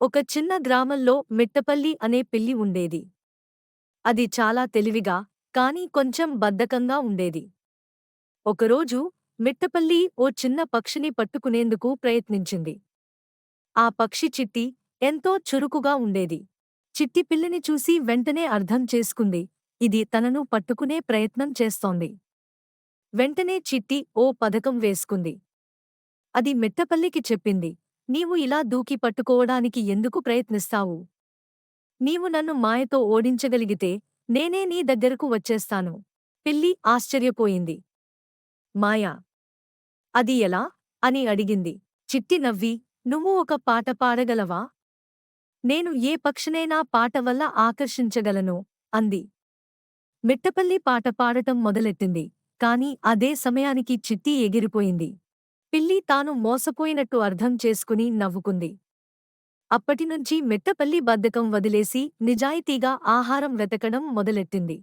ఒక చిన్న గ్రామంలో మిట్టపల్లి అనే పిల్లి ఉండేది. అది చాలా తెలివిగా, కానీ కొంచెం బద్ధకంగా ఉండేది. ఒకరోజు మిట్టపల్లి ఓ చిన్న పక్షిని పట్టుకునేందుకు ప్రయత్నించింది. ఆ పక్షి చిట్టి ఎంతో చురుకుగా ఉండేది. చిట్టి పిల్లిని చూసి వెంటనే అర్థం చేసుకుంది, ఇది తనను పట్టుకునే ప్రయత్నం చేస్తోంది. వెంటనే చిట్టి ఓ పథకం వేసుకుంది. అది మిట్టపల్లికి చెప్పింది, నీవు ఇలా దూకి పట్టుకోవడానికి ఎందుకు ప్రయత్నిస్తావు? నీవు నన్ను మాయతో ఓడించగలిగితే నేనే నీ దగ్గరకు వచ్చేస్తాను. పిల్లి ఆశ్చర్యపోయింది. మాయ? అది ఎలా? అని అడిగింది. చిట్టి నవ్వి, నువ్వు ఒక పాట పాడగలవా? నేను ఏ పక్షినైనా పాట వల్ల ఆకర్షించగలను అంది. మిట్టపల్లి పాట పాడటం మొదలెట్టింది. కాని అదే సమయానికి చిట్టి ఎగిరిపోయింది. పిల్లి తాను మోసపోయినట్టు అర్థం చేసుకుని నవ్వుకుంది. అప్పటినుంచి మిట్టపల్లి బద్ధకం వదిలేసి నిజాయితీగా ఆహారం వెతకడం మొదలెట్టింది.